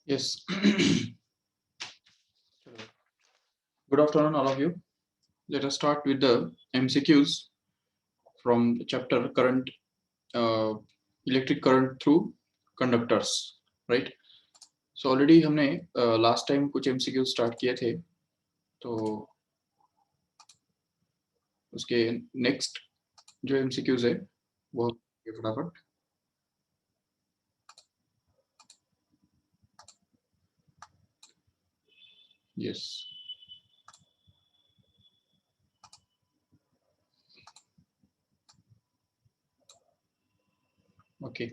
Yes. Good afternoon, all of you. Let us start with the MCQs from the chapter current electric current through conductors, right? So already हमने last time कुछ MCQs start किए थे, तो उसके next जो MCQs है वो फटाफट yes. Okay.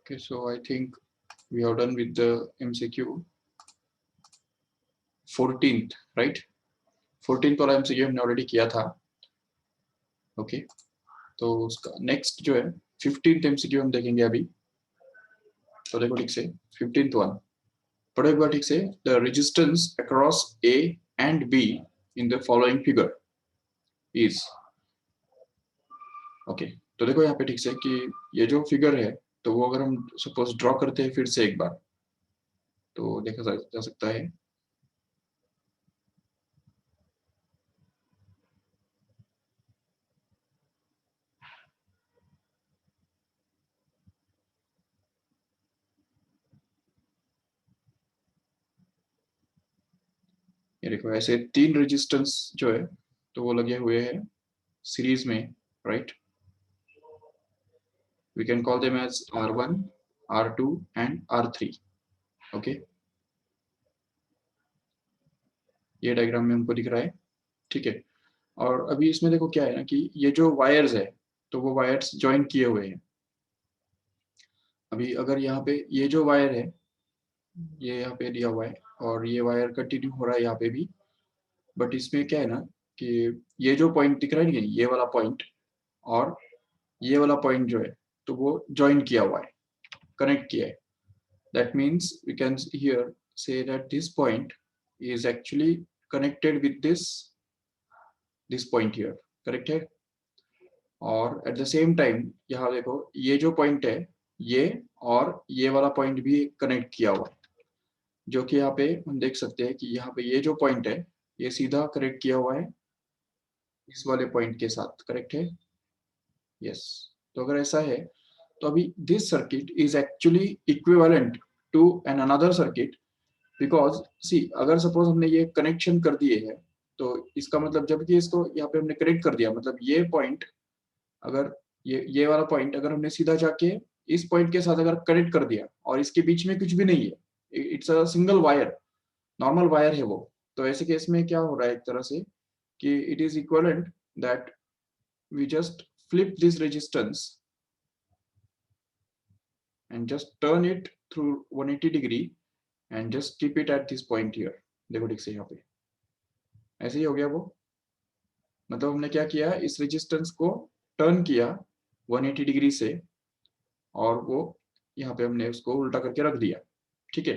Okay, so I think we are done with the MCQ 14th, right? 14th वाला MCQ हमने already किया था. Okay. तो उसका नेक्स्ट जो है 15th MCQ हम देखेंगे अभी. तो देखो ठीक से 15th वन पढ़ो एक बार ठीक से. The resistance across A and B in the following figure is. Okay, तो देखो यहाँ पे ठीक से कि ये जो फिगर है तो वो अगर हम सपोज ड्रॉ करते हैं फिर से एक बार तो देखा जा सकता है. ये देखो ऐसे तीन रेजिस्टेंस जो है तो वो लगे हुए हैं सीरीज में, right? We can call them as R1, R2 and R3. Okay, ये डायग्राम में हमको दिख रहा है, ठीक है. और अभी इसमें देखो क्या है ना कि ये जो वायर्स है तो वो वायर्स ज्वाइन किए हुए हैं. अभी अगर यहाँ पे ये जो वायर है ये यहाँ पे दिया हुआ है और ये वायर कंटिन्यू हो रहा है यहाँ पे भी, बट इसमें क्या है ना कि ये जो पॉइंट दिख रहा है ये वाला पॉइंट और ये वाला पॉइंट जो है तो वो ज्वाइन किया हुआ है, कनेक्ट किया है. That means we can here say that this point is actually connected with this point here, correct है. और एट द सेम टाइम यहाँ देखो ये जो पॉइंट है ये और ये वाला पॉइंट भी कनेक्ट किया हुआ है, जो कि यहाँ पे हम देख सकते हैं कि यहाँ पे ये जो पॉइंट है ये सीधा कनेक्ट किया हुआ है इस वाले पॉइंट के साथ, करेक्ट है. यस. तो अगर ऐसा है तो अभी this circuit is actually equivalent to an another circuit because see अगर सपोज हमने ये कनेक्शन कर दिए है तो इसका मतलब जब कि इसको यहाँ पे हमने कनेक्ट कर दिया मतलब ये पॉइंट अगर ये वाला पॉइंट अगर हमने सीधा जाके इस पॉइंट के साथ अगर कनेक्ट कर दिया और इसके बीच में कुछ भी नहीं है, it's a single wire, normal wire है वो, तो ऐसे केस में क्या हो रहा है एक तरह से कि it is equivalent that we just flip this resistance and just turn it through 180 degree and just keep it at this point here. देखो ठीक से यहाँ पे ऐसे ही हो गया वो, मतलब हमने क्या किया इस रेजिस्टेंस को टर्न किया 180 डिग्री से और वो यहाँ पे हमने उसको उल्टा करके रख दिया, ठीक है.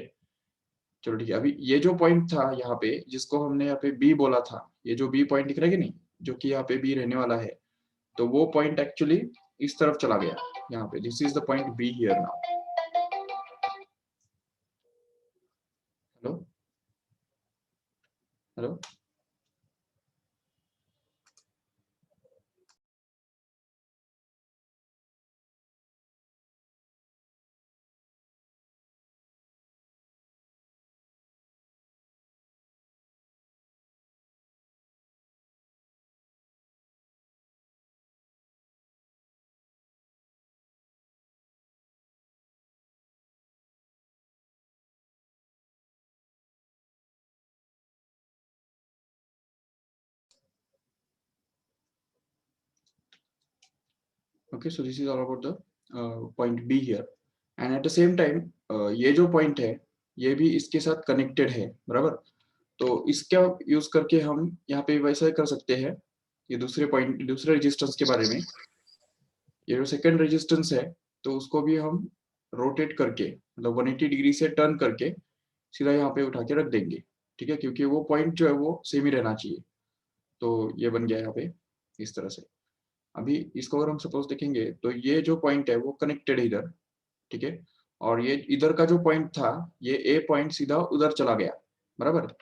चलो ठीक है. अभी ये जो पॉइंट था यहाँ पे जिसको हमने यहाँ पे बी बोला था, ये जो बी पॉइंट दिख रहा है कि नहीं, जो कि यहाँ पे बी रहने वाला है, तो वो पॉइंट एक्चुअली इस तरफ चला गया यहाँ पे. This is the point B here now. Hello hello. Okay, so this is all about the point B here, and at the same time ये जो point है ये भी इसके साथ connected है, बराबर. तो इसका यूज करके हम यहाँ पे वैसा कर सकते हैं. ये दूसरे पॉइंट दूसरे रेजिस्टेंस के बारे में, ये जो सेकंड रेजिस्टेंस है तो उसको भी हम रोटेट करके मतलब 180 डिग्री से टर्न करके सीधा यहाँ पे उठा के रख देंगे, ठीक है, क्योंकि वो पॉइंट जो है वो सेम ही रहना चाहिए। तो ये बन गया यहाँ पे इस तरह से। अभी इसको अगर हम सपोज देखेंगे तो ये जो पॉइंट है वो कनेक्टेड है इधर, ठीक है, और ये इधर का जो पॉइंट था ये ए पॉइंट सीधा उधर चला गया, बराबर।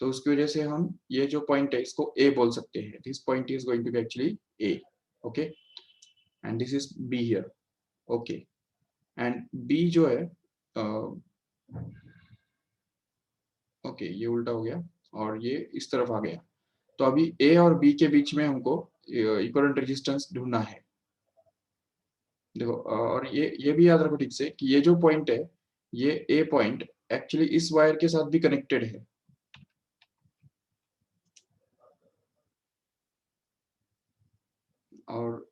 तो उसकी वजह से हम ये जो पॉइंट है इसको ए बोल सकते हैं। This point is going to be actually A, okay, and this is B here, okay. And B जो है ओके ये उल्टा हो गया और ये इस तरफ आ गया। तो अभी ए और बी के बीच में हमको इक्विवेलेंट रेजिस्टेंस ढूंढना है। देखो और ये भी याद रखो ठीक से कि ये जो पॉइंट है ये ए पॉइंट एक्चुअली इस वायर के साथ भी कनेक्टेड है। और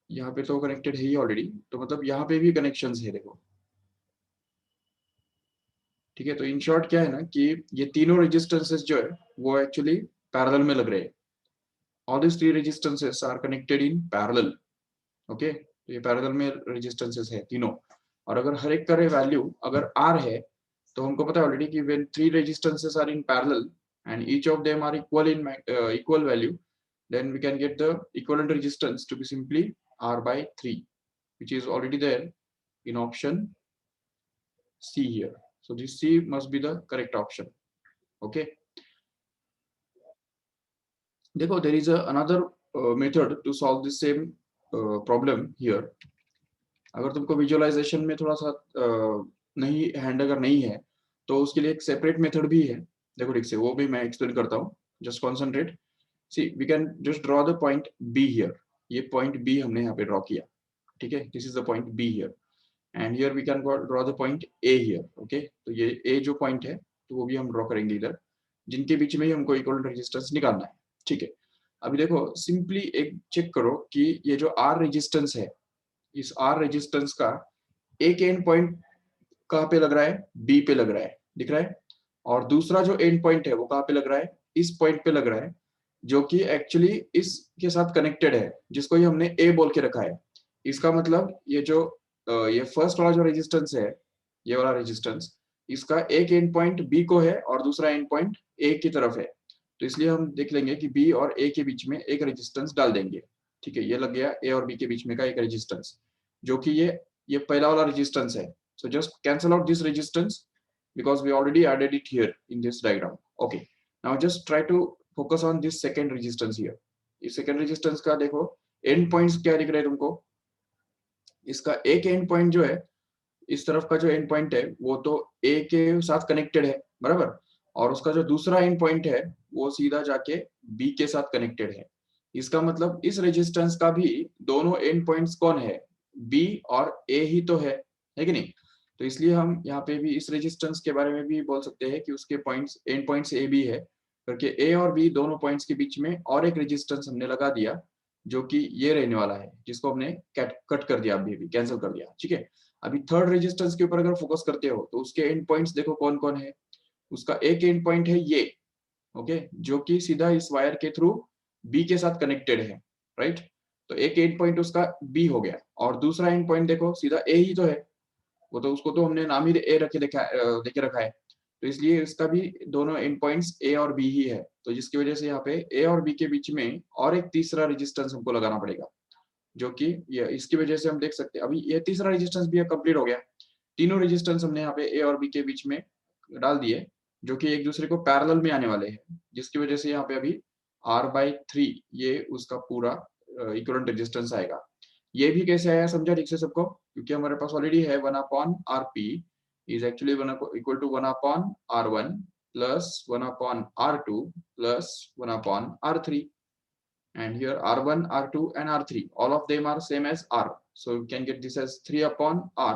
यहाँ पे तो कनेक्टेड है ही ऑलरेडी, तो मतलब यहाँ पे भी कनेक्शंस है देखो, ठीक है। तो इन शॉर्ट क्या है ना कि ये तीनों रेजिस्टेंसेस जो है वो एक्चुअली पैरेलल में लग रहे हैं। All this three resistances are connected in parallel, okay. तो ये पैरेलल में रेजिस्टेंसेस है तीनों। और अगर हर एक का वैल्यू अगर आर है तो हमको पता है ऑलरेडी कि when three resistances are in parallel and each of them are equal in equal value, then we can get the equivalent resistance to be simply R by 3, which is already there in option C here. So this C must be the correct option. Okay. देखो there is another method to solve the same problem here. अगर तुमको visualisation में थोड़ा सा नहीं hand अगर नहीं है तो उसके लिए एक सेपरेट मेथड भी है। देखो ठीक से वो भी मैं एक्सप्लेन करता हूँ, just concentrate. See we can just draw the point B here. ये पॉइंट बी हमने यहाँ पे ड्रॉ किया, ठीक है, this is the point B here and here we can draw the point A here, okay. तो ये ए जो पॉइंट है तो वो भी हम ड्रॉ करेंगे इधर, जिनके बीच में ही हमको इक्विवेलेंट रेजिस्टेंस निकालना है, ठीक है। अभी देखो सिंपली एक चेक करो कि ये जो आर रेजिस्टेंस है, इस आर रेजिस्टेंस का एक एंड पॉइंट कहाँ पे लग रहा है, बी पे लग रहा है, दिख रहा है। और दूसरा जो एंड पॉइंट है वो कहाँ पे लग रहा है, इस पॉइंट पे लग रहा है, जो कि एक्चुअली इसके साथ कनेक्टेड है, जिसको ये हमने ए बोल के रखा है। इसका मतलब ये जो ये फर्स्ट वाला जो रेजिस्टेंस है, ये वाला रेजिस्टेंस, इसका एक एंड पॉइंट बी को है और दूसरा एंड पॉइंट ए की तरफ है। तो इसलिए हम देख लेंगे कि बी और ए के बीच में एक रेजिस्टेंस डाल देंगे, ठीक है। ये लग गया ए और बी के बीच में का एक रेजिस्टेंस, जो कि ये पहला वाला रेजिस्टेंस है। So just cancel out this resistance because we already added it here in this diagram. Okay. Now just try to focus on this second resistance here. इस second resistance का देखो end points क्या दिख रहे हैं तुमको। इसका एक end point जो है, इस तरफ का जो end point है वो तो A के साथ connected है, बराबर। और उसका जो दूसरा end point है वो सीधा जाके B के साथ connected है। इसका मतलब इस resistance का भी दोनों end points कौन है, B और A ही तो है कि नहीं। तो इसलिए हम यहाँ पे भी इस रेजिस्टेंस के बारे में भी बोल सकते हैं कि उसके points and points A B है, करके ए और बी दोनों पॉइंट्स के बीच में और एक रेजिस्टेंस हमने लगा दिया, जो कि ये रहने वाला है, जिसको हमने कट कर दिया, अभी कैंसिल कर दिया, ठीक है। अभी थर्ड रेजिस्टेंस के ऊपर अगर फोकस करते हो तो उसके एंड पॉइंट्स देखो कौन कौन है। उसका एक एंड पॉइंट है ये, ओके, जो कि सीधा इस वायर के थ्रू बी के साथ कनेक्टेड है, राइट। तो एक एंड पॉइंट उसका बी हो गया और दूसरा एंड पॉइंट देखो सीधा ए ही तो है, वो तो उसको तो हमने नाम ही ए रखे देके रखा है। तो इसलिए इसका भी दोनों एंड पॉइंट्स ए और बी ही है, तो जिसकी वजह से यहाँ पे ए और बी के बीच में और एक तीसरा रेजिस्टेंस हमको लगाना पड़ेगा, जो कि ये इसकी वजह से हम देख सकते हैं अभी ये तीसरा रेजिस्टेंस भी कंप्लीट हो गया। तीनों रेजिस्टेंस हमने यहाँ पे ए और बी के बीच में डाल दिए, जो कि एक दूसरे को पैरेलल में आने वाले हैं, जिसकी वजह से यहाँ पे अभी R/3 ये उसका पूरा इक्विवेलेंट रेजिस्टेंस आएगा। ये भी कैसे आया समझा ठीक से सबको, क्योंकि हमारे पास ऑलरेडी है 1/Rp is actually equal to 1/R1 plus 1/R2 plus 1/R3, and here R1, R2 and R3 all of them are same as R, so we can get this as 3/R,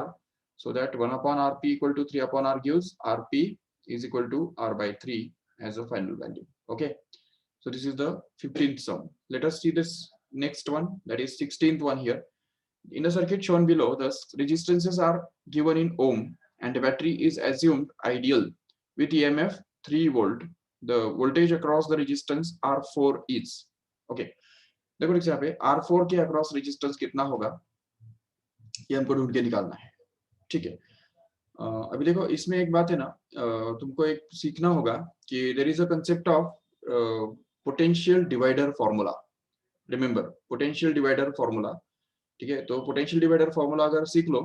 so that 1/Rp equal to 3/R gives Rp is equal to R/3 as a final value, okay. So this is the 15th sum. Let us see this next one, that is 16th one here. In the circuit shown below, the resistances are given in ohm and the battery is assumed ideal with EMF 3 volt. The voltage across the resistance R4 is, okay. देखो यहाँ पे R4 के across resistance कितना होगा, ये हमको ढूंढ के निकालना है, ठीक है। अभी देखो इसमें एक बात है ना, तुमको एक सीखना होगा कि there is a concept of potential divider formula. Remember potential divider formula, ठीक है। तो पोटेंशियल डिवाइडर फॉर्मूला अगर सीख लो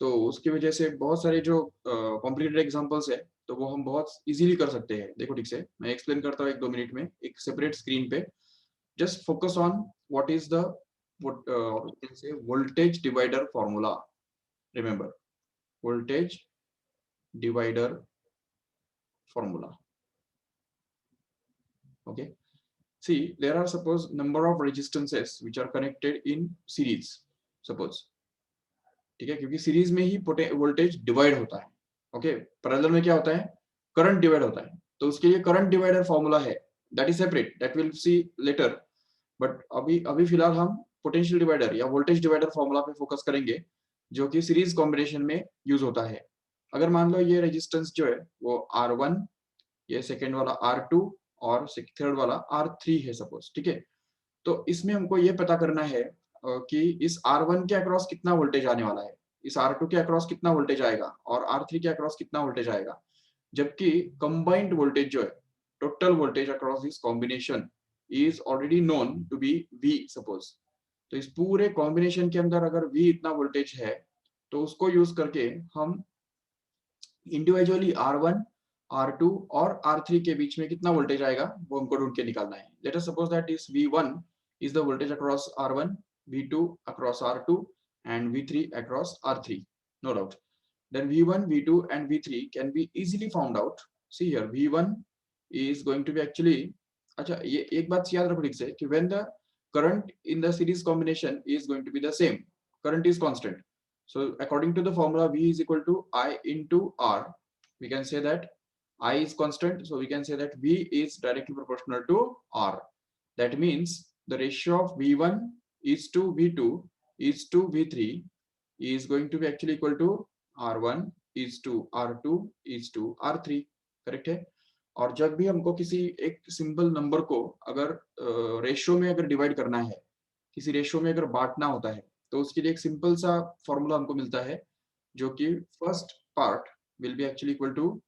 तो उसकी वजह से बहुत सारे जो कॉम्प्लिकेटेड एग्जांपल्स है तो वो हम बहुत इजीली कर सकते हैं। देखो ठीक से मैं एक्सप्लेन करता हूँ 1-2 मिनट में एक सेपरेट स्क्रीन पे। Just focus on what is the voltage divider formula. Remember voltage divider formula. Okay, see there are suppose number of resistances which are connected in series suppose, ठीक है, क्योंकि series में ही voltage divide होता है। Okay, parallel में क्या होता है, करंट डिवाइड होता है। तो उसके लिए करंट डिवाइडर फॉर्मूला है, that is separate, that will see later. But अभी अभी फिलहाल हम पोटेंशियल डिवाइडर या वोल्टेज डिवाइडर फॉर्मूला पे फोकस करेंगे जो कि सीरीज कॉम्बिनेशन में यूज होता है। अगर मान लो ये रेजिस्टेंस जो है वो R1, ये सेकेंड वाला R2 और थर्ड वाला R3 है सपोज, ठीक है। तो इसमें हमको ये पता करना है कि इस R1 के अक्रॉस कितना वोल्टेज आने वाला है, इस R2 के अक्रॉस कितना वोल्टेज आएगा और R3 के अक्रॉस कितना वोल्टेज आएगा। जबकि कंबाइंड वोल्टेज जो है, total voltage across this combination is already known to be V suppose. तो इस पूरे कॉम्बिनेशन के अंदर अगर V इतना वोल्टेज है तो उसको यूज करके हम इंडिविजुअली R1, R2 और R3 के बीच में कितना वोल्टेज आएगा वो हमको ढूंढ के निकालना है। Let us suppose that is V1 is the voltage across R1, V2 across R2 and V3 across R3, no doubt. Then V1, V2 and V3 can be easily found out. See here V1 is going to be actually, अच्छा ये एक बात याद रखो ठीक से कि when the current in the series combination is going to be the same, current is constant. So according to the formula V is equal to I into R, we can say that I is constant, so we can say that V is directly proportional to R. That means the ratio of V1 is to V2 is to V3 is going to be actually equal to R1 is to R2 is to R3, correct है। और जब भी हमको किसी एक simple number को अगर ratio में अगर डिवाइड करना है, किसी रेशियो में अगर बांटना होता है तो उसके लिए एक सिंपल सा फॉर्मूला हमको मिलता है जो कि first part will be actually equal to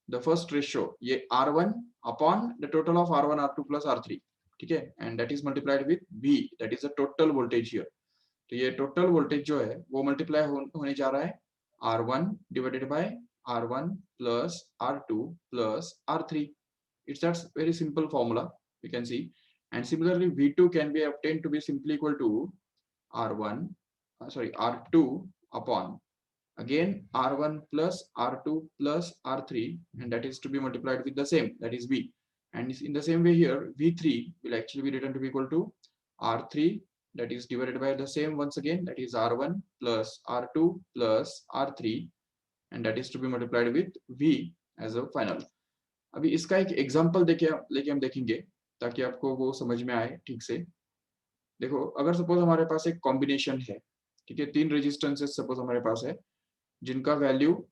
the first ratio, ये R1 upon the total of R1 R2 plus R3, ठीक है, and that is multiplied with V, that is the total voltage here. तो ये total voltage जो है वो multiply होने जा रहा है R1 divided by R1 plus R2 plus R3। It's that very simple formula we can see, and similarly V2 can be obtained to be simply equal to R1 R2 upon again R1 plus R2 plus R3, and that is to be multiplied with the same, that is V. And in the same way here V3 will actually be written to be equal to R3, that is divided by the same once again, that is R1 plus R2 plus R3, and that is to be multiplied with V as a final. अभी इसका एक example लेके हम देखेंगे ताकि आपको वो समझ में आए ठीक से। देखो अगर सपोज हमारे पास एक कॉम्बिनेशन है, ठीक है, 3 रेजिस्टेंसेस सपोज हमारे पास है जिनका वैल्यू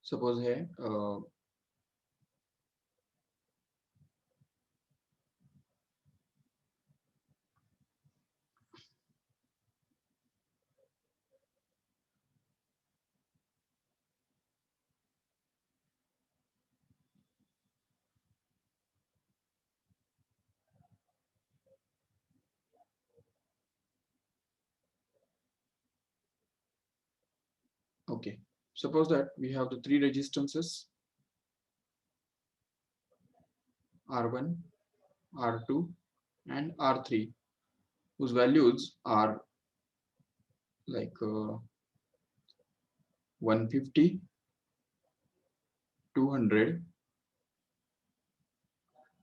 सपोज है okay, suppose that we have the 3 resistances R1, R2 and R3 whose values are like 150, 200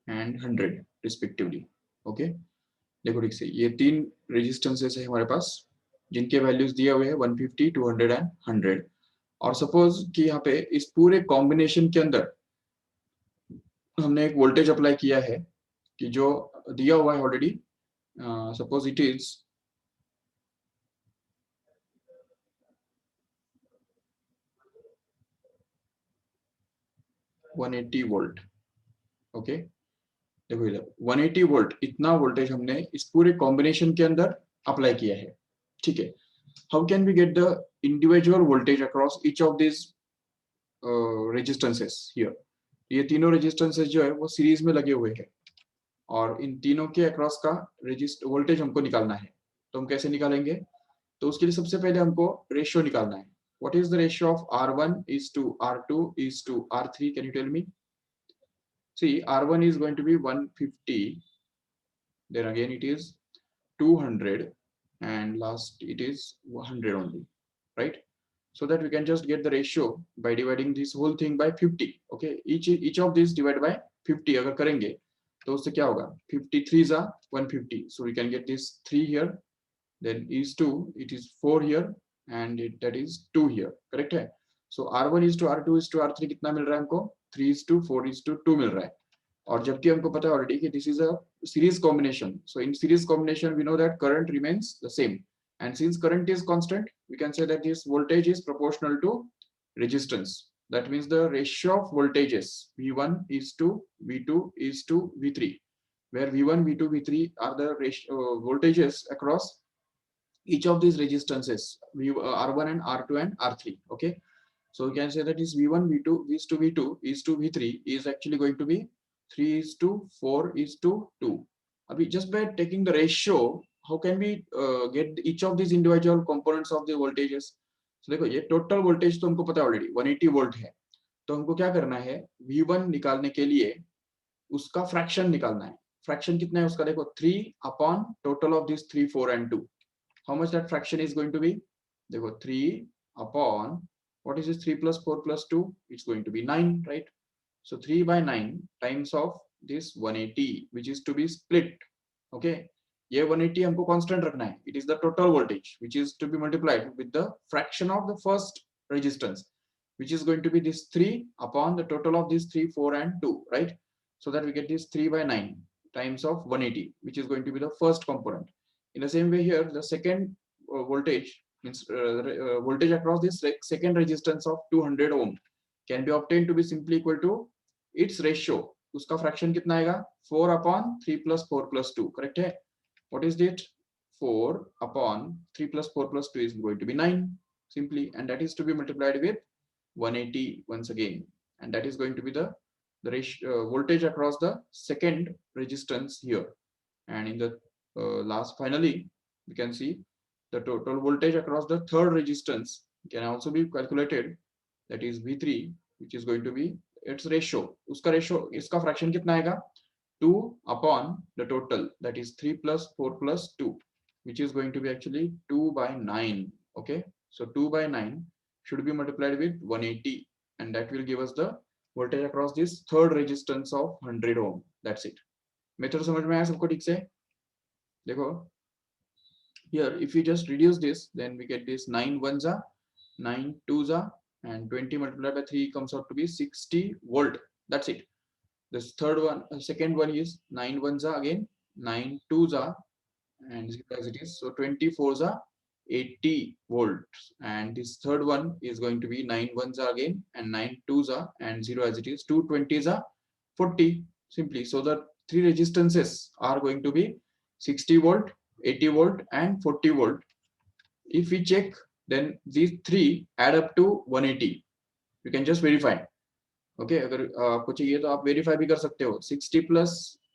and 100 respectively. Okay, देखो ठीक से ये 3 रेजिस्टेंसेस है हमारे पास जिनके वैल्यूज दिए हुए हैं 150, 200 एंड 100। और सपोज कि यहाँ पे इस पूरे कॉम्बिनेशन के अंदर हमने एक वोल्टेज अप्लाई किया है कि जो दिया हुआ है already, suppose it is 180 volt. Okay, देखो इधर 180 वोल्ट इतना वोल्टेज हमने इस पूरे कॉम्बिनेशन के अंदर अप्लाई किया है, ठीक है। how can we get the individual voltage across each of these resistances here? ये तीनों रेजिस्टेंसेस जो है वो सीरीज में लगे हुए हैं और इन तीनों के अक्रॉस का वोल्टेज हमको निकालना है। तो हम कैसे निकालेंगे? तो उसके लिए सबसे पहले हमको रेशियो निकालना है। What is the ratio of R1 is to R2 is to R3? Can you tell me? See, R1 is going to be 150, then again it is 200, and last it is 100 only, right? So that we can just get the ratio by dividing this whole thing by 50. Okay, each of these divided by 50 अगर करेंगे तो उससे क्या होगा? 53 are 150, so we can get this 3 here, then is 2, it is 4 here, and that is 2 here. Correct है? So R1 is to R2 is to R3 कितना मिल रहा है हमको? 3 is to 4 is to 2 मिल रहा है। और जबकि हमको पता है ऑलरेडी कि this is a series combination, so in series combination we know that current remains the same, and since current is constant, we can say that this voltage is proportional to resistance. That means the ratio of voltages V1 is to V2 is to V3, where V1, V2, V3 are the voltages across each of these resistances, R1 and R2 and R3. Okay, so we can say that is V1, V2 is to V2 is to V3 is actually going to be 3 is to 4 is to 2. Abhi, just by taking the ratio, how can we get each of these individual components of the voltages? So देखो ये total voltage तो हमको पता है already 180 volt है, तो हमको क्या करना है? V1 निकालने के लिए उसका फ्रैक्शन निकालना है। फ्रैक्शन कितना है उसका? देखो 3 upon total of this 3, 4 and 2. How much that fraction is going to be? देखो 3 upon what is this? 3 plus 4 plus 2, it's going to be 9, right? So 3 by 9 times of this 180, which is to be split. Okay, ये 180 हमको constant रखना है. It is the total voltage which is to be multiplied with the fraction of the first resistance, which is going to be this 3 upon the total of these 3, 4 and 2, right? So that we get this 3 by 9 times of 180, which is going to be the first component. In the same way here, the second voltage means voltage across this second resistance of 200 ohm can be obtained to be simply equal to its ratio. उसका fraction कितना आएगा? 4 upon 3 plus 4 plus 2. Correct है? What is it? 4 upon 3 plus 4 plus 2 is going to be 9 simply, and that is to be multiplied with 180 once again, and that is going to be the ratio, voltage across the second resistance here. And in the last, finally, we can see the total voltage across the third resistance can also be calculated. That is V3, which is going to be its ratio. उसका ratio, इसका fraction कितना आएगा? 2 upon the total, that is 3 plus 4 plus 2, which is going to be actually 2 by 9. Okay, so 2 by 9 should be multiplied with 180, and that will give us the voltage across this third resistance of 100 ohm. That's it. Method समझ में आया सबको ठीक से? देखो here, if we just reduce this, then we get this 9 ones are 9 twos are, and 20 multiplied by 3 comes out to be 60 volt. That's it. This third one, second one is 9 ones are again 9 twos are, and as it is, so 24s are 80 volts, and this third one is going to be 9 ones are again and 9 twos are, and 0 as it is, 2 20s are 40 simply. So the three resistances are going to be 60 volt, 80 volt and 40 volt. If we check, then these three add up to 180. You can just verify. Okay, अगर आपको चाहिए तो आप verify भी कर सकते हो। 60 plus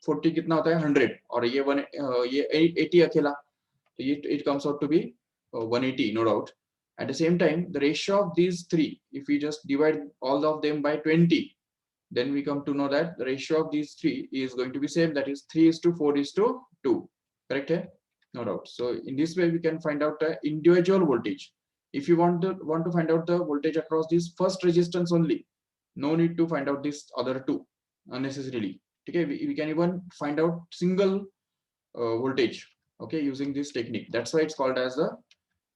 40 कितना होता है? 100, और ये 80 अकेला, तो ये it comes out to be 180, no doubt. At the same time, the ratio of these three, if we just divide all of them by 20, then we come to know that the ratio of these three is going to be same, that is 3 is to 4 is to 2. Correct है? No doubt. So in this way we can find out the individual voltage. If you want to find out the voltage across this first resistance only, no need to find out this other two unnecessarily. Okay, we can even find out single voltage, okay, using this technique. That's why it's called as the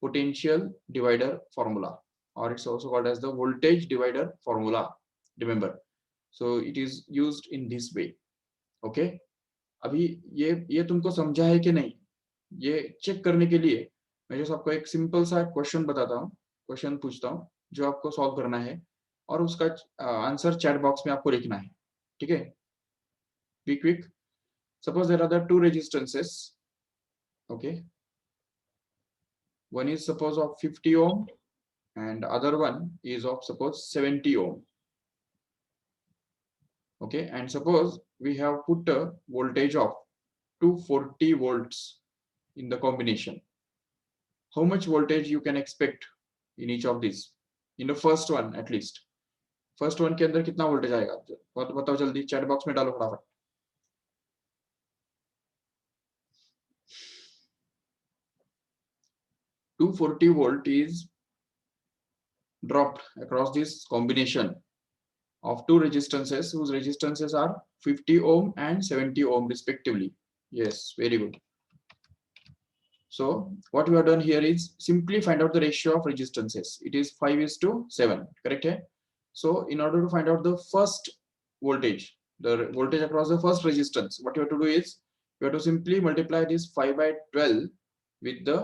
potential divider formula, or it's also called as the voltage divider formula. Remember, so it is used in this way. Okay, अभी ये तुमको समझा है कि नहीं? ये check करने के लिए मैं जो आपको एक सिंपल सा क्वेश्चन बताता हूँ, क्वेश्चन पूछता हूँ जो आपको सॉल्व करना है, और उसका आंसर चैट बॉक्स में आपको लिखना है। ठीक है, be quick. Suppose there are the two resistances, okay, one is suppose of 50 ohm and other one is of suppose 70 ohm. Okay, and suppose we have put a voltage of 240 volts in the combination. How much voltage you can expect in each of these? In the first one at least. First one के अंदर कितना voltage आएगा बताओ जल्दी, chat box में डालो फटाफट. $240 volt is dropped across this combination of two resistances whose resistances are 50 ohm and 70 ohm respectively. Yes, very good. So what we have done here is simply find out the ratio of resistances. It is 5:7, correct? So in order to find out the first voltage, the voltage across the first resistance, what you have to do is you have to simply multiply this 5/12 with the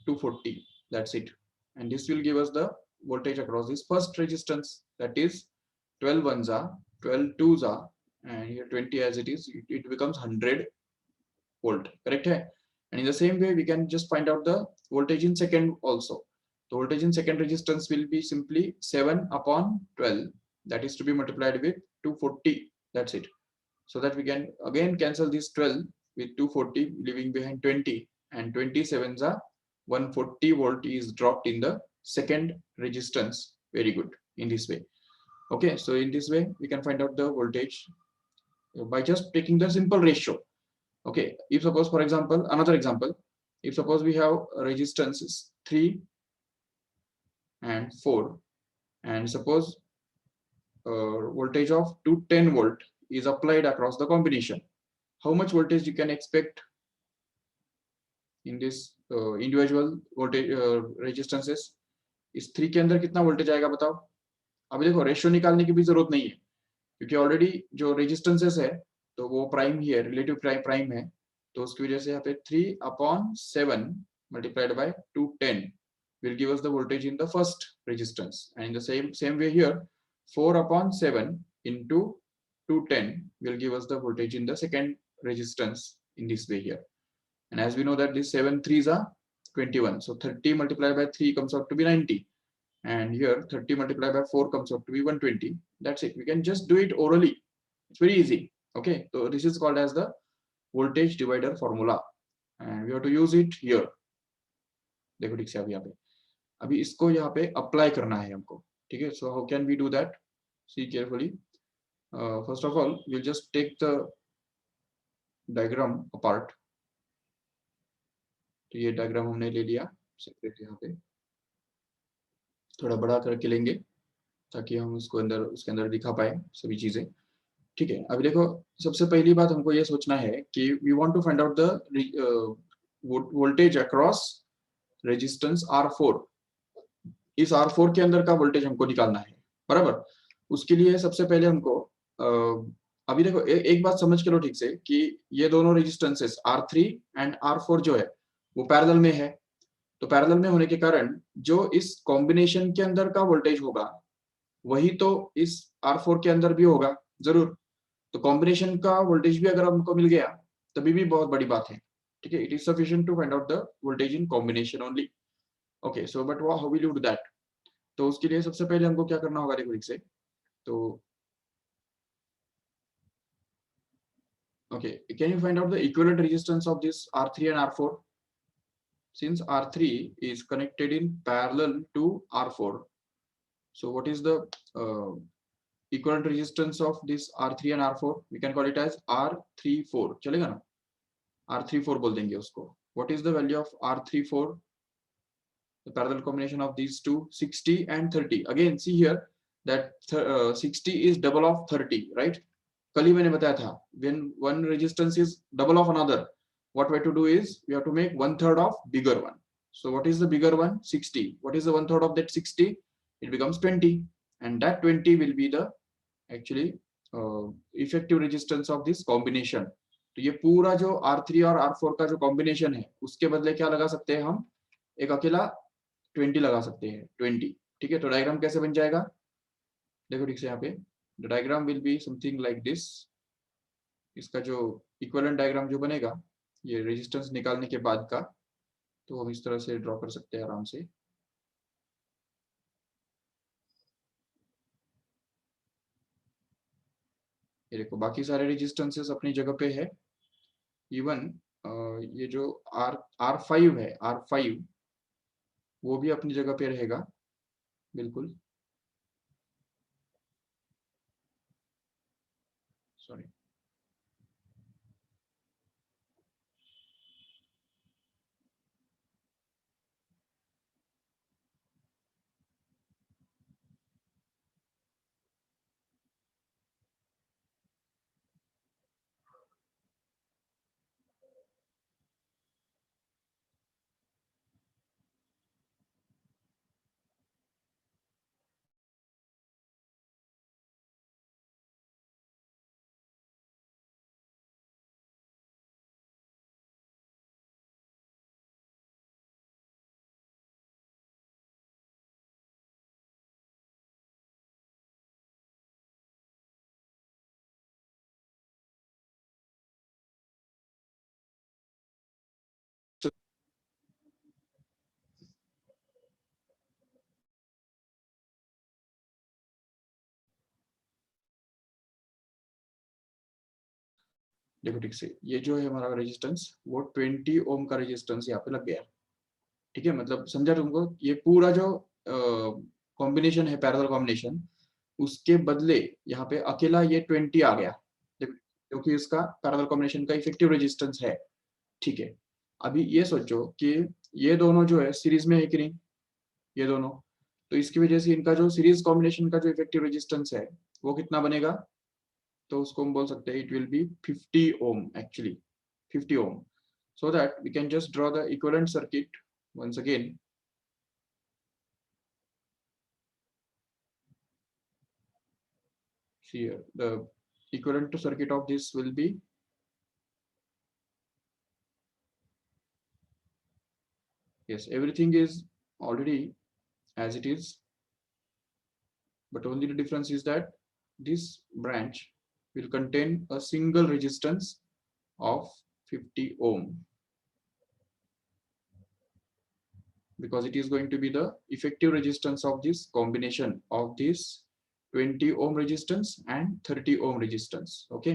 240. That's it. And this will give us the voltage across this first resistance. That is 12 ones are, 12 twos are, and here 20 as it is, it becomes 100 volt. Correct? And in the same way, we can just find out the voltage in second also. The voltage in second resistance will be simply 7/12. That is to be multiplied with 240. That's it. So that we can again cancel this 12 with 240, leaving behind 20. And 27s are 140 volt is dropped in the second resistance. Very good in this way. Okay, so in this way, we can find out the voltage by just taking the simple ratio. Okay, if suppose, for example, another example, if suppose we have resistance 3 and 4, and suppose voltage of 210 volt is applied across the combination, how much voltage you can expect in this individual voltage resistances? इस 3 के अंदर कितना voltage आएगा बताओ. अभी देखो ratio निकालने की भी जरूरत नहीं है क्योंकि ऑलरेडी जो रेजिस्टेंसेस है तो वो प्राइम ही है, रिलेटिव प्राइम है, तो उसकी वजह से यहाँ पे 3/7 multiplied by 210 will give us the voltage in the first resistance, and in the same way here 4/7 into 210 will give us the voltage in the second resistance in this way here. And as we know that these 7 3s are 21, so 30 multiplied by 3 comes out to be 90, and here 30 multiplied by 4 comes out to be 120. That's it. We can just do it orally. It's very easy. Okay, so this is called as the voltage divider formula, and we have to use it here. देखो ठीक से अभी इसको यहाँ पे apply करना है हमको, ठीक है. So how can we do that? See carefully. First of all, we'll just take the diagram apart. तो ये डायग्राम हमने ले लिया सेपरेट, यहाँ पे थोड़ा बड़ा करके लेंगे ताकि हम उसके अंदर दिखा पाए सभी चीजें. ठीक है, अभी देखो सबसे पहली बात हमको ये सोचना है कि we want to find out the voltage across resistance R4. इस R4 के अंदर का वोल्टेज हमको निकालना है, बराबर. उसके लिए सबसे पहले हमको अभी देखो एक बात समझ के लो ठीक से कि ये दोनों रेजिस्टेंसेस R3 एंड R4 जो है वो पैरेलल में है. तो पैरेलल में होने के कारण जो इस कॉम्बिनेशन के अंदर का वोल्टेज होगा वही तो इस R4 के अंदर भी होगा जरूर. तो कॉम्बिनेशन का वोल्टेज भी अगर हमको मिल गया तभी भी बहुत बड़ी बात है, ठीक है. It is sufficient to find out the voltage in combination only. Okay, so but how will you do that? तो उसके लिए सबसे पहले हमको क्या करना होगा, देखो ठीक से. तो okay, can you find out the equivalent resistance of this R3 and R4? Since R3 is connected in parallel to R4, so what is the equivalent resistance of this R3 and R4? We can call it as R34. चलेगा ना? R34 बोल देंगे उसको. What is the value of R34? The parallel combination of these two, 60 and 30. Again, see here that 60 is double of 30, right? कल ही मैंने बताया था, when one resistance is double of another, what we have to do is we have to make 1/3 of bigger one. So what is the bigger one? 60. What is the 1/3 of that 60? It becomes 20, and that 20 will be the actually effective resistance of this combination. तो ये पूरा जो R3 और R4 का जो combination है उसके बदले क्या लगा सकते हैं हम? एक अकेला 20 लगा सकते हैं, 20. ठीक है, तो डायग्राम कैसे बन जाएगा देखो ठीक से. यहाँ पे the diagram will be something like this. इसका जो इक्विवेलेंट डायग्राम जो बनेगा ये रेजिस्टेंस निकालने के बाद का, तो हम इस तरह से ड्रॉ कर सकते हैं आराम से। ये देखो बाकी सारे रेजिस्टेंसेस अपनी जगह पे है। इवन ये जो R5 है, R5 वो भी अपनी जगह पे रहेगा बिल्कुल। सॉरी, देखो ठीक से, ये जो है हमारा रेजिस्टेंस वो 20 ओम का रेजिस्टेंस यहाँ पे लग गया। ठीक है, मतलब समझा तुमको? ये पूरा जो कॉम्बिनेशन है, पैरेलल कॉम्बिनेशन, उसके बदले यहाँ पे अकेला ये 20 आ गया क्योंकि इसका पैरेलल कॉम्बिनेशन का इफेक्टिव रेजिस्टेंस है। ठीक है, अभी ये सोचो कि ये दोनों जो है सीरीज में है कि नहीं, ये दोनों, तो इसकी वजह से इनका जो सीरीज कॉम्बिनेशन का जो इफेक्टिव रेजिस्टेंस है वो कितना बनेगा? तो उसको हम बोल सकते हैं it will be 50 ohm, actually 50 ohm, so that we can just draw the equivalent circuit once again. See here, the equivalent to circuit of this will be, yes, everything is already as it is, but only the difference is that this branch will contain a single resistance of 50 ohm, because it is going to be the effective resistance of this combination of this 20 ohm resistance and 30 ohm resistance. Okay,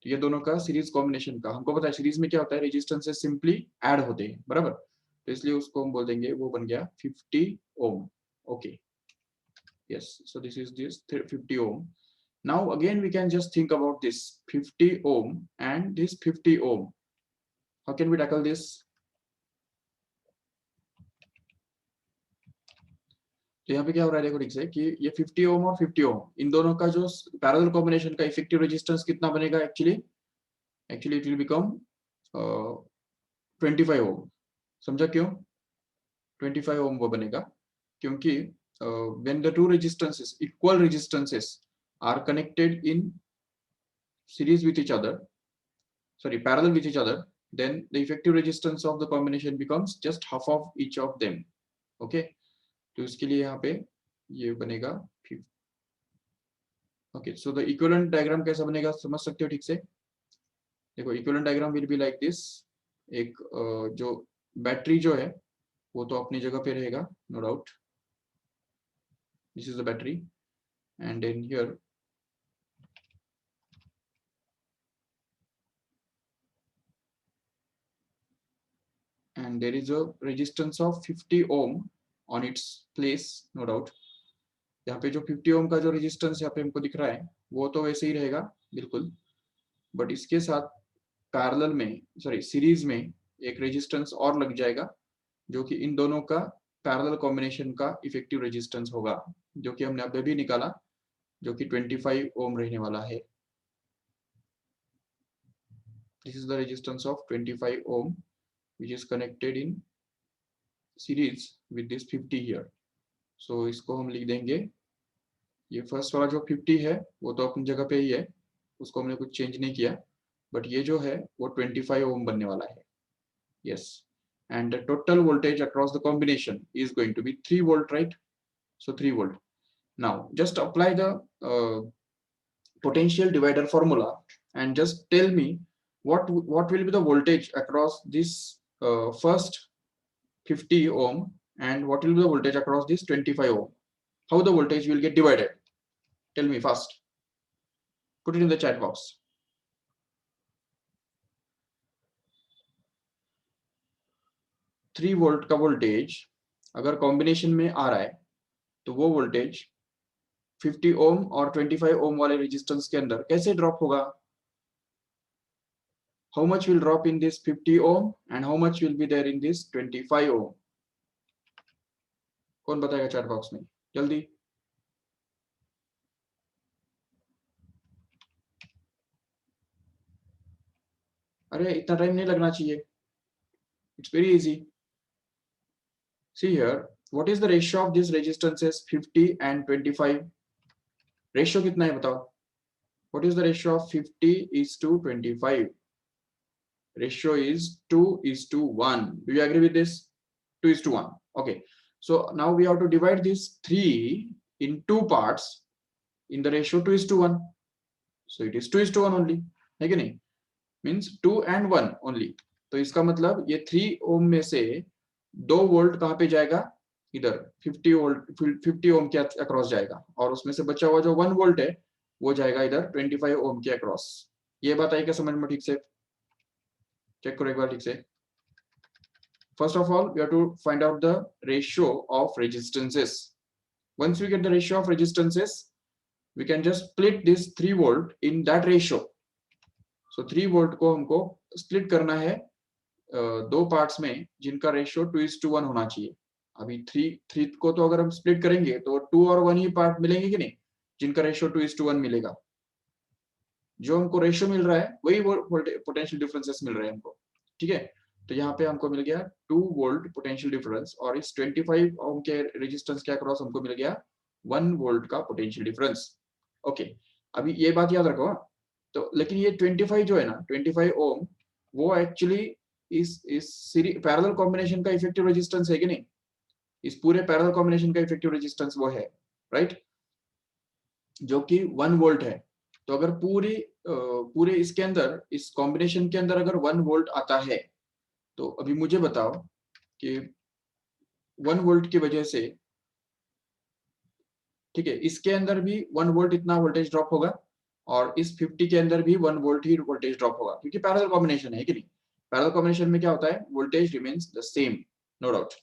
तो ये दोनों का series combination का, हमको पता है series में क्या होता है, रेजिस्टेंसेस सिंपली ऐड होते हैं, बराबर, तो इसलिए उसको हम बोल देंगे वो बन गया 50 ohm. Okay, yes, so this is this 50 ohm. Now again we can just think about this 50 ohm and this 50 ohm. How can we tackle this? तो यहाँ पे क्या हो रहा है, देखो ठीक से, कि ये 50 ओम और 50 ओम, इन दोनों का जो पैरेलल कॉम्बिनेशन का इफेक्टिव रेजिस्टेंस कितना बनेगा? एक्चुअली इट विल बिकम 25 ओम। समझा क्यों 25 ओम वो बनेगा? क्योंकि when the two resistances, equal resistances, are connected in series with each other, sorry, parallel with each other, then the effective resistance of the combination becomes just half of each of them. Okay, तो इसके लिए यहाँ पे ये बनेगा। Okay, so the equivalent diagram कैसा बनेगा समझ सकते हो ठीक से? देखो equivalent diagram will be like this. एक जो बैटरी जो है वो तो अपनी जगह पे रहेगा, no doubt, this is the battery, and then here and there is a resistance of 50 ohm on its place, no doubt। यहाँ पे जो 50 ओम का जो रेजिस्टेंस यहाँ पे हमको दिख रहा है वो तो वैसे ही रहेगा बिल्कुल, बट इसके साथ पैरेलल में, सॉरी सीरीज में एक रेजिस्टेंस और लग जाएगा जो कि इन दोनों का पैरेलल कॉम्बिनेशन का इफेक्टिव रेजिस्टेंस होगा, जो कि हमने अभी भी निकाला, जो कि 25 ओम रहने वाला है। This is the resistance of 25 ohm which is connected in series with this 50 here। so इसको हम लिख देंगे, ये फर्स्ट वाला जो 50 है वो तो अपनी जगह पे ही है, उसको हमने कुछ चेंज नहीं किया, बट ये जो है वो 25 ओम बनने वाला है। Yes, and the total voltage across the combination is going to be 3 volt, right? So 3 volt। now just apply the potential divider formula and just tell me what will be the voltage across this first 50 ohm and what will be the voltage across this 25 ohm? How the voltage will get divided? Tell me fast. Put it in the chat box. 3 volt का voltage अगर combination में आ रहा है तो वो voltage 50 ओम और 25 ओम वाले resistance के अंदर कैसे ड्रॉप होगा? How much will drop in this 50 ohm and how much will be there in this 25 ohm? कौन बताएगा चैट बॉक्स में जल्दी? अरे इतना टाइम नहीं लगना चाहिए. It's very easy. See here, what is the ratio of these resistances 50 and 25? Ratio कितना है बताओ? What is the ratio of 50 is to 25? Ratio is 2:1. Do you agree with this? 2:1. Okay. So now we have to divide these 3 in 2 parts in the ratio 2:1. So it is 2:1 only. है कि नहीं? Means 2 and 1 only. तो इसका मतलब ये 3 ओम में से 2 volt कहाँ पे जाएगा? इधर 50 वोल्ट 50 ओम के अक्रॉस जाएगा और उसमें से बचा हुआ जो 1 वोल्ट है वो जाएगा इधर 25 ओम के अक्रॉस. ये बात आई क्या समझ में ठीक से? चेक करो एक बार ठीक से. First of all, we have to find out the ratio of resistances. Once we get the ratio of resistances, we can just split this 3 volt in that ratio. So 3 volt को हमको split करना है दो parts में जिनका ratio 2:1 होना चाहिए. अभी 3 को तो अगर हम स्प्लिट करेंगे तो 2 और 1 ही पार्ट मिलेंगे कि नहीं जिनका रेशियो 2:1 मिलेगा. जो हमको रेशियो मिल रहा है वही पोटेंशियल डिफरेंसेस मिल रहे हैं हमको. ठीक है, तो यहाँ पे हमको मिल गया 2 वोल्ट पोटेंशियल डिफरेंस और इस 25 ओम के रेजिस्टेंस के अक्रॉस हमको मिल गया 1 वोल्ट का पोटेंशियल डिफरेंस. ओके, अभी ये बात याद रखो. तो लेकिन ये 25 जो है ना 25 ओम वो एक्चुअली इस पैरेलल कॉम्बिनेशन का इफेक्टिव रेजिस्टेंस है कि नहीं? इस पूरे पैरेलल कॉम्बिनेशन का इफेक्टिव रेजिस्टेंस वो है, राइट, जो कि 1 वोल्ट है. तो अगर पूरे इसके अंदर इस कॉम्बिनेशन के अंदर अगर 1 वोल्ट आता है तो अभी मुझे बताओ कि 1 वोल्ट की वजह से, ठीक है, इसके अंदर भी 1 वोल्ट इतना वोल्टेज ड्रॉप होगा और इस 50 के अंदर भी 1 वोल्ट ही वोल्टेज ड्रॉप होगा क्योंकि पैरेलल कॉम्बिनेशन है कि नहीं? पैरेलल कॉम्बिनेशन में क्या होता है? Voltage remains the same, no doubt.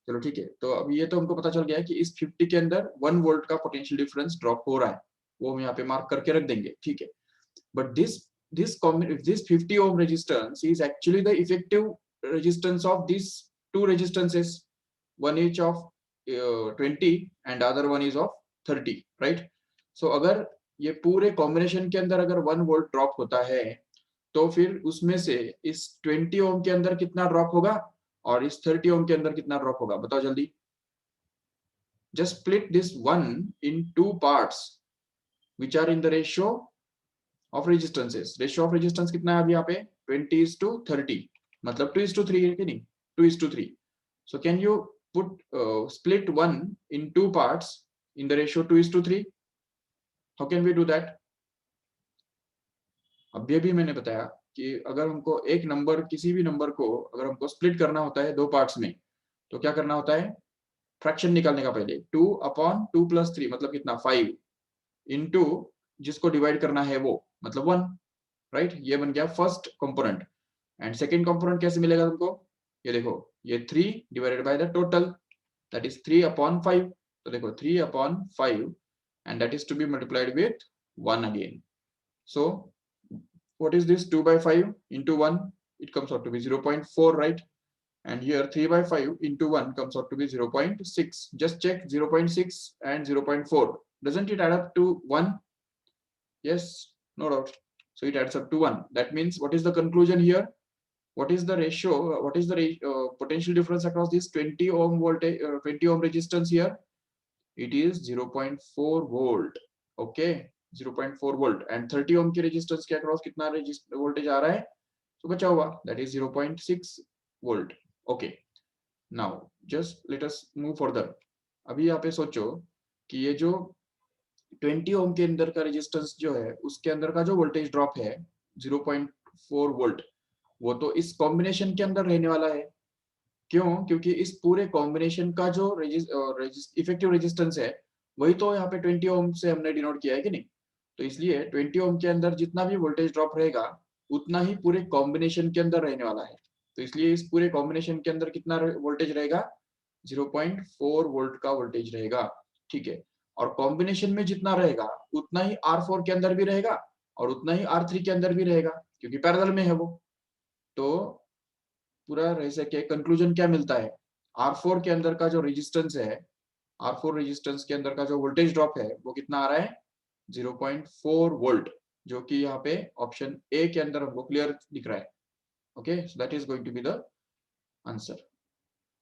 चलो ठीक है, तो अभी ये तो हमको पता चल गया है कि इस 50 के अंदर 1 वोल्ट का पोटेंशियल डिफरेंस ड्रॉप हो रहा है, वो हम यहाँ पे मार्क करके रख देंगे. ठीक है, but this 50 ohm resistance is actually the effective resistance of these two resistances, one each of 20 and other one is of 30, right? So अगर ये पूरे कॉम्बिनेशन के अंदर अगर 1 वोल्ट ड्रॉप होता है तो फिर उसमें से इस 20 ओम के अंदर कितना ड्रॉप होगा और इस 30 ओम के अंदर कितना ड्रॉप होगा बताओ जल्दी. Just split this one in 2 parts which are in the ratio of resistances. Ratio of resistance कितना है अभी यहाँ पे 20:30, मतलब 2:3 है कि नहीं? 2:3. So can you put split one in 2 parts in the ratio 2:3? How can we do that? अभी मैंने बताया कि अगर हमको एक नंबर किसी भी नंबर को अगर हमको स्प्लिट करना होता है 2 पार्ट्स में तो क्या करना होता है? फ्रैक्शन निकालने का पहले 2/2 + 3 मतलब कितना 5 इनटू जिसको डिवाइड करना है वो मतलब 1, राइट? ये बन गया first component. And second component कैसे मिलेगा तुमको? ये देखो, ये 3 divided by the total that is 3/5. तो देखो 3/5 and that is to be multiplied with 1 again. So what is this 2/5 into 1? It comes out to be 0.4, right? And here 3/5 into 1 comes out to be 0.6. Just check 0.6 and 0.4. Doesn't it add up to 1? Yes, no doubt. So it adds up to 1. That means what is the conclusion here? What is the ratio? What is the potential difference across this 20 ohm voltage, 20 ohm resistance here? It is 0.4 volt. Okay, 0.4 volt. And 30 ohm की resistance के across कितना voltage आ रहा है? तो बचा हुआ that is 0.6 volt. Okay. Now just let us move further. अभी यहाँ पे सोचो कि ये जो 20 ओम के अंदर का रेजिस्टेंस जो है उसके अंदर का जो वोल्टेज ड्रॉप है 0.4 वोल्ट वो तो इस कॉम्बिनेशन के अंदर रहने वाला है. क्यों? क्योंकि इस पूरे कॉम्बिनेशन का जो इफेक्टिव रेजिस्टेंस है वही तो यहाँ पे 20 ओम से हमने डिनोट किया है कि नहीं। तो इसलिए 20 ओम के अंदर जितना भी वोल्टेज ड्रॉप रहेगा उतना ही पूरे कॉम्बिनेशन के अंदर रहने वाला है। तो इसलिए इस पूरे कॉम्बिनेशन के अंदर कितना वोल्टेज रहेगा? 0.4 वोल्ट का वोल्टेज रहेगा। ठीक है, और कॉम्बिनेशन में जितना रहेगा उतना ही R4 के अंदर भी रहेगा और उतना ही R3 के अंदर भी रहेगा, क्योंकि पैरेलल में है वो। तो पूरा रह सके कंक्लूजन क्या मिलता है? R4 के अंदर का जो रेजिस्टेंस है, R4 रेजिस्टेंस के अंदर का जो वोल्टेज ड्रॉप है वो कितना आ रहा है? 0.4 वोल्ट, जो कि यहाँ पे ऑप्शन ए के अंदर हमको क्लियर दिख रहा है। Okay, so that is going to be the answer.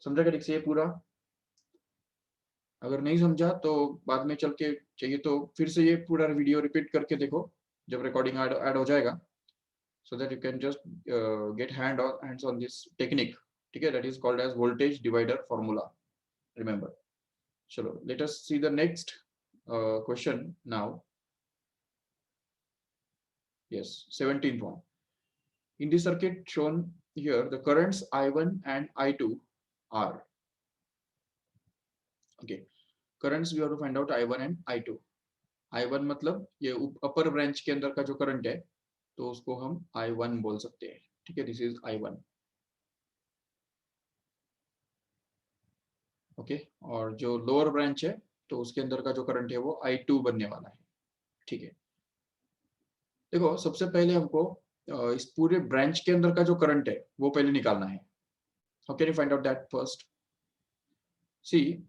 समझा क्या ठीक से ये पूरा? अगर नहीं समझा तो बाद में चल के चाहिए तो फिर से ये पूरा वीडियो रिपीट करके देखो जब रिकॉर्डिंग ऐड हो जाएगा, so that you can just get hands on this technique. ठीक है, that is called as voltage divider formula, remember. चलो, let us see the next question now. Yes, 17th one. In the circuit shown here, the currents I1 and I2 are, okay, currents we have to find out I1 and I2. I1 मतलब ये अपर branch के अंदर का जो current है तो उसको हम I1 बोल सकते हैं। ठीक है, दिस इज I1। ओके, और जो लोअर ब्रांच है तो उसके अंदर का जो करंट है वो I2 बनने वाला है। ठीक है, देखो सबसे पहले हमको इस पूरे ब्रांच के अंदर का जो करंट है वो पहले निकालना है। How can you find out that first? See,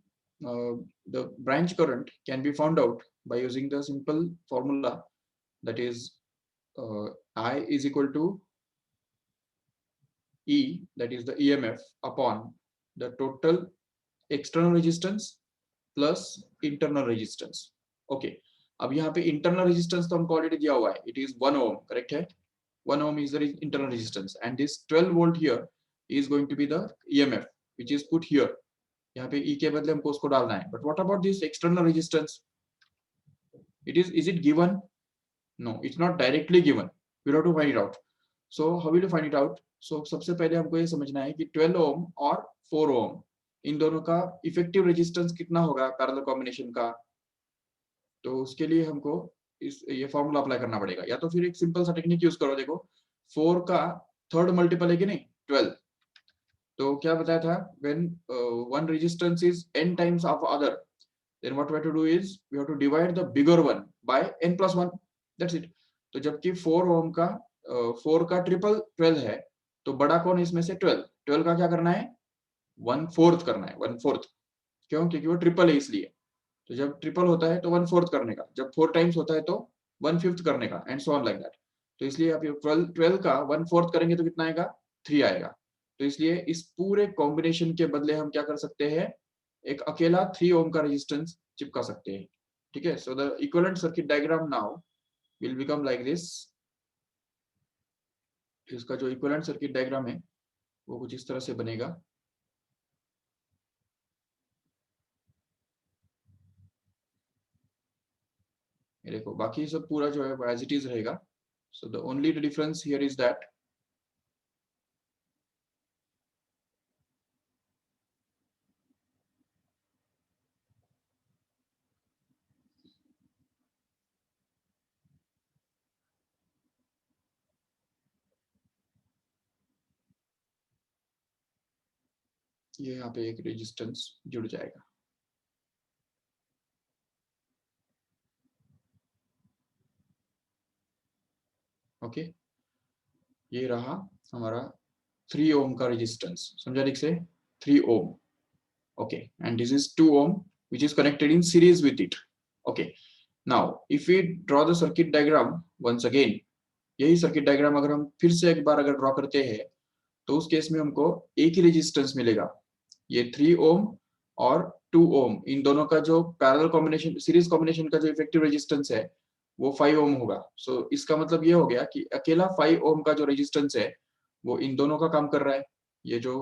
the branch current can be found out by using the simple formula, that is I is equal to E, that is the EMF upon the total external resistance plus internal resistance. Okay, अब यहाँ पे internal resistance तो हमको already दिया हुआ है, it is 1 Om, correct है? 1 ohm is the internal resistance and this 12 volt here is going to be the EMF which is put here. यहाँ पे E के बदले हमको उसको डालना है, but what about this external resistance? Is it given? No, it's not directly given. We have to find it out. So how will you find it out? So सबसे पहले हमको ये समझना है कि 12 ohm और 4 ohm इन दोनों का इफेक्टिव रेजिस्टेंस कितना होगा पैरेलल कॉम्बिनेशन का। तो उसके लिए हमको ये फॉर्मूला अप्लाई करना पड़ेगा, या तो फिर एक सिंपल सा टेक्निक यूज करो। देखो 4 का थर्ड मल्टीपल है कि नहीं? 12। तो क्या बताया था, when one resistance is n times of other, then what we have to do is we have to divide the bigger one by n plus 1, that's it। तो जबकि 4 ओम का 4 का ट्रिपल 12 है, तो बड़ा कौन इसमें से? 12 का क्या करना है? 1/4 करना है, 1/4। क्यों? क्योंकि वो ट्रिपल है इसलिए। तो जब ट्रिपल होता है तो 1/4 करने का, जब 4 टाइम्स होता है तो 1/5 करने का, and so on like that. तो इसलिए आप 12 का 1/4 करेंगे तो कितना आएगा? 3 आएगा। तो इसलिए इस पूरे कॉम्बिनेशन के बदले हम क्या कर सकते हैं, एक अकेला 3 ओम का रेजिस्टेंस चिपका सकते हैं। ठीक है, so the equivalent circuit diagram now will become like this. इसका जो इक्विवेलेंट सर्किट डायग्राम है वो कुछ इस तरह से बनेगा। ये देखो, बाकी सब पूरा जो है एज इट इज रहेगा। So the only difference here is that ये यहाँ पे एक रेजिस्टेंस जुड़ जाएगा। ओके, ये रहा हमारा 3 ओम का रेजिस्टेंस, समझा ठीक से? 3 ohm. Okay, and this is 2 ohm which is connected in series with it. Okay, now if we draw the circuit diagram once again, यही सर्किट डायग्राम अगर हम फिर से एक बार अगर ड्रॉ करते हैं तो उस केस में हमको एक ही रेजिस्टेंस मिलेगा। ये 3 ओम और 2 ओम, इन दोनों का जो पैरेलल कॉम्बिनेशन, सीरीज कॉम्बिनेशन का जो इफेक्टिव रेजिस्टेंस है वो 5 ओम होगा। सो इसका मतलब ये हो गया कि अकेला 5 ओम का जो रेजिस्टेंस है वो इन दोनों का काम कर रहा है। ये जो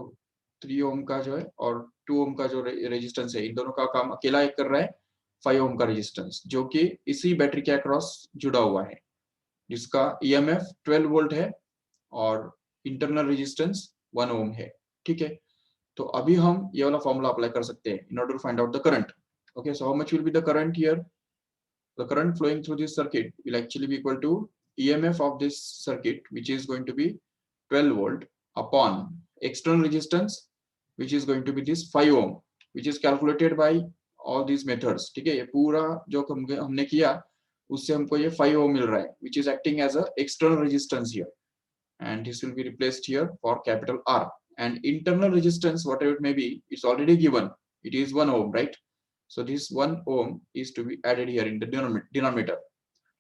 3 ओम का जो है और 2 ओम का जो रेजिस्टेंस है, इन दोनों का काम अकेला एक कर रहा है 5 ओम का रेजिस्टेंस, जो कि इसी बैटरी के अक्रॉस जुड़ा हुआ है, जिसका EMF 12 वोल्ट है और इंटरनल रेजिस्टेंस 1 ओम है। ठीक है, तो अभी हम ये वाला फॉर्मूला अप्लाई कर सकते हैं in order to find out the current. Okay, so how much will be the current here? The current flowing through this circuit will actually be equal to EMF of this circuit, which is going to be 12 volt upon external resistance, which is going to be this 5 ohm, which is calculated by all these methods. ठीक है, ये पूरा जो हमने किया उससे हमको ये 5 ohm मिल रहा है, which is acting as a external resistance here, and this will be replaced here for capital R. And internal resistance, whatever it may be, it's already given. It is 1 ohm, right? So this 1 ohm is to be added here in the denominator,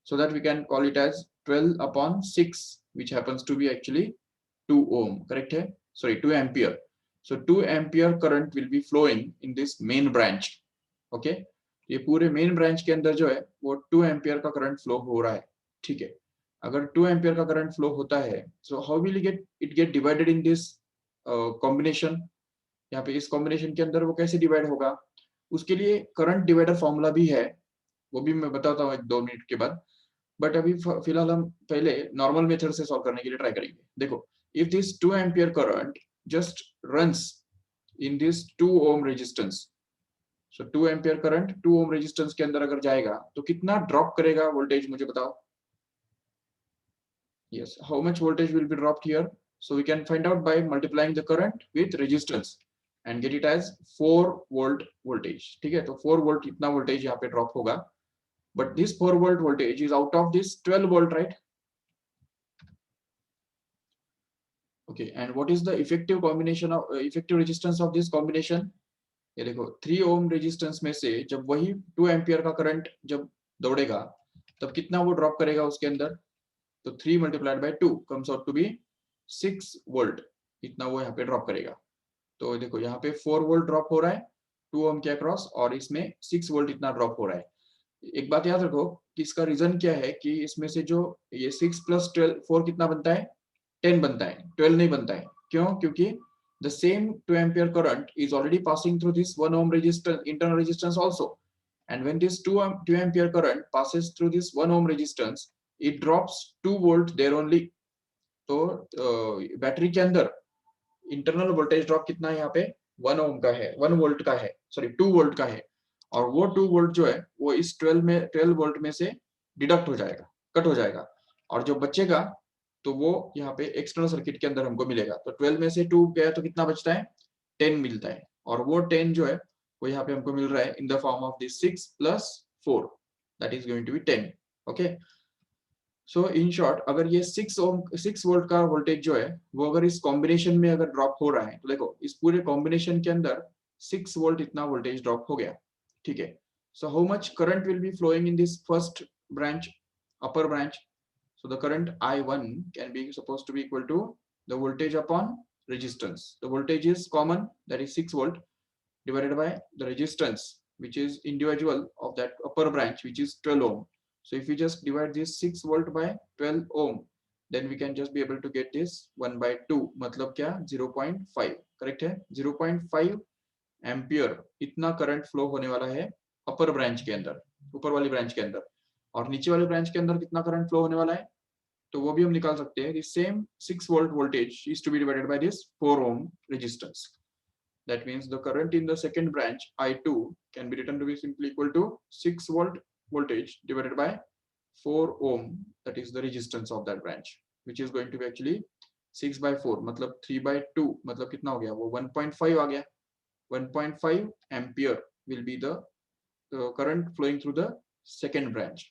so that we can call it as 12 upon 6, which happens to be actually 2 ohm. Correct hai? Sorry, 2 ampere. So 2 ampere current will be flowing in this main branch. Okay, ये पूरे main branch के अंदर जो है वो 2 ampere का current flow हो रहा है. ठीक है, अगर 2 एम्पियर का करंट फ्लो होता है, so how will it get divided in this combination. यहाँ पे इस कॉम्बिनेशन के अंदर वो कैसे डिवाइड होगा, उसके लिए करंट डिवाइडर फॉर्मूला भी है, वो भी मैं बताता हूँ 1-2 मिनट के बाद. बट अभी फिलहाल हम पहले नॉर्मल मेथड से सॉल्व करने के लिए ट्राई करेंगे. देखो, if this 2 ampere current just runs in this 2 ohm resistance, so 2 ampere current 2 ohm resistance के अंदर अगर जाएगा तो कितना ड्रॉप करेगा वोल्टेज, मुझे बताओ. Yes, how much voltage will be dropped here? So we can find out by multiplying the current with resistance and get it as 4 volt voltage. ठीक है, तो 4 volt इतना voltage यहाँ पे drop होगा. But this 4 volt voltage is out of this 12 volt, right? Okay, and what is the effective combination of effective resistance of this combination? ये देखो 3 ohm resistance में से जब वही 2 ampere का current जब दौड़ेगा तब कितना वो drop करेगा उसके अंदर, तो 3 multiplied by 2 comes out to be 6 volt, इतना वो यहाँ पे ड्रॉप करेगा. तो देखो यहाँ पे 4 वोल्ट ड्रॉप हो रहा है 2 ओम के अक्रॉस, और इसमें 6 वोल्ट इतना ड्रॉप हो रहा है. एक बात याद रखो कि इसका रीजन क्या है कि इसमें से जो ये 6 प्लस 12 4 कितना बनता है, 10 बनता है, 12 नहीं बनता है. क्यों? क्योंकि the same 2 ampere current is already passing through this 1 ohm resistance, internal resistance also, and when this 2 ampere current passes through this 1 ohm resistance, it drops 2 volt there only. तो बैटरी के अंदर इंटरनल वोल्टेज ड्रॉप कितना है, यहाँ पे 1 ओम का है, 1 volt का है, सॉरी 2 वोल्ट का है, और वो 2 वोल्ट जो है वो इस 12 वोल्ट में से डिडक्ट हो जाएगा, कट हो जाएगा, और जो बचेगा तो वो यहाँ पे एक्सटर्नल सर्किट के अंदर हमको मिलेगा. तो 12 में से 2 गया तो कितना बचता है, 10 मिलता है, और वो 10 जो है वो यहाँ पे हमको मिल रहा है in the form of this 6 plus 4, that is going to be 10. Okay, so in short अगर ये 6 वोल्ट का वोल्टेज जो है वो अगर इस कॉम्बिनेशन में अगर ड्रॉप हो रहा है, तो देखो इस पूरे कॉम्बिनेशन के अंदर 6 वोल्ट इतना वोल्टेज ड्रॉप हो गया. ठीक है, so how much current will be flowing in this first branch, upper branch. So the current I1 can be supposed to be equal to the voltage upon resistance. The voltage is common, that is 6 volt, divided by the resistance, which is individual of that upper branch, which is 12 ohm. So if we just divide this 6 volt by 12 ohm, then we can just be able to get this 1 by 2, मतलब क्या 0.5. Correct है, 0.5 ampere इतना current flow होने वाला है अपर branch के अंदर, ऊपर वाली ब्रांच के अंदर. और नीचे वाले ब्रांच के अंदर कितना करंट फ्लो होने वाला है, तो वो भी हम निकाल सकते हैं. The same 6 volt voltage is to be divided by this 4 ohm resistance. That means the current in the second branch I2 can be written to be simply equal to 6 volt voltage divided by 4 ohm, that is the resistance of that branch, which is going to be actually 6 by 4 मतलब 3 by 2, मतलब कितना हो गया, वो 1.5 आ गया. 1.5 ampere will be the current flowing through the second branch,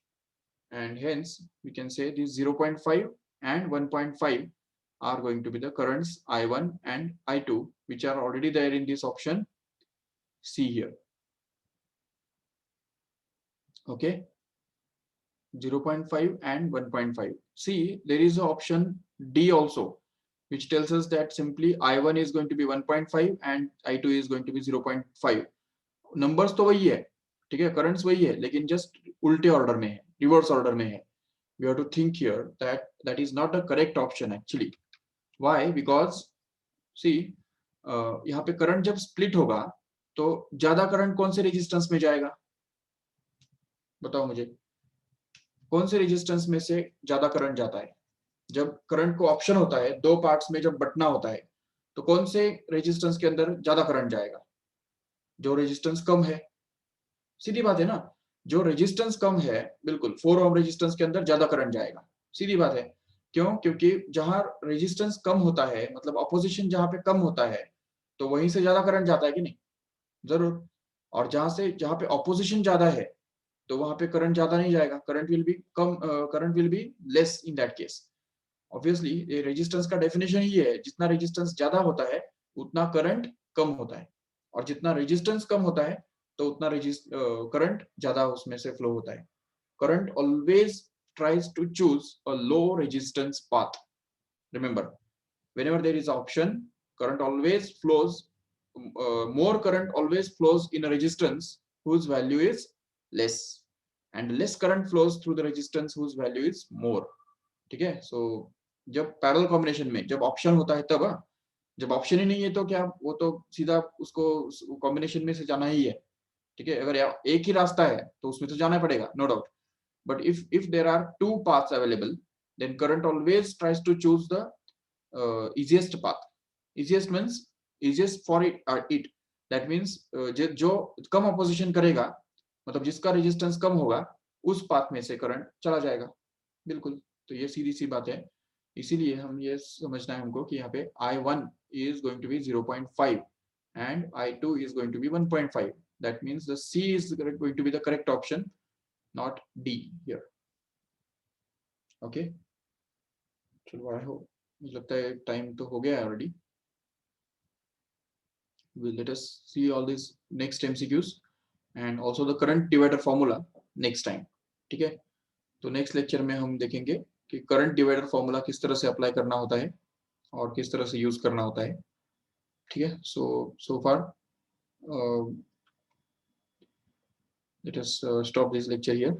and hence we can say this 0.5 and 1.5 are going to be the currents I1 and I2, which are already there in this option C here. Okay, 0.5 and 1.5. See, there is an option D also, which tells us that simply I1 is going to be 1.5 and I2 is going to be 0.5. numbers तो वही है, ठीक है, currents वही है, लेकिन just उल्टे order में है, रिवर्स ऑर्डर में है. We have to think here that that is not a correct option actually. Why? Because see, यहाँ पे करंट जब स्प्लिट होगा तो ज्यादा करंट कौन से रेजिस्टेंस में जाएगा, बताओ मुझे, कौन से रेजिस्टेंस में से ज्यादा करंट जाता है. जब करंट को ऑप्शन होता है, दो पार्ट्स में जब बंटना होता है, तो कौन से रेजिस्टेंस के अंदर ज्यादा करंट जाएगा? जो रेजिस्टेंस कम है, सीधी बात है ना, जो रेजिस्टेंस कम है, बिल्कुल 4 ओम रेजिस्टेंस के अंदर ज्यादा करंट जाएगा, सीधी बात है। क्यों? क्योंकि जहां रेजिस्टेंस कम होता है, मतलब अपोजिशन जहां पे कम होता है, तो वहीं से ज्यादा करंट जाता है कि नहीं? जरूर। और जहां पे अपोजिशन ज्यादा है, तो वहां पे करंट ज्यादा नहीं जाएगा, current will B come, current will be less in that case. Obviously ये रेजिस्टेंस का डेफिनेशन ही है, जितना रेजिस्टेंस ज्यादा होता है उतना करंट कम होता है, और जितना रेजिस्टेंस कम होता है तो उतना करंट ज्यादा उसमें से फ्लो होता है। Current always tries to choose a low resistance path. Remember, whenever there is option, current always flows, more current always flows in a resistance whose value is less, and less current flows through the resistance whose value is more. ठीक है? So जब parallel combination में जब option होता है तब, जब option ही नहीं है तो क्या, वो तो सीधा उसको कॉम्बिनेशन में से जाना ही है। ठीक है? अगर एक ही रास्ता है तो उसमें तो जाना पड़ेगा, no doubt. But if there are two paths available, then current always tries to choose the easiest path. Easiest means easiest for it. That means जो कम ऑपोजिशन करेगा, मतलब जिसका रेजिस्टेंस कम होगा, उस पाथ में से करंट चला जाएगा। बिल्कुल। तो ये सीधी सी बात है। इसीलिए हम ये समझना है हमको कि यहाँ पे I1 is going to be 0.5 and I2 is going to be 1.5. That means the C is going to be the correct option, not D here. Okay. चलो, I hope, मुझे लगता है टाइम तो हो गया है already. Let us see all these next MCQs and also the current divider formula next time. ठीक है? तो नेक्स्ट लेक्चर में हम देखेंगे कि करंट डिवाइडर फॉर्मूला किस तरह से अप्लाई करना होता है और किस तरह से यूज करना होता है। ठीक है? so far let us stop this lecture here.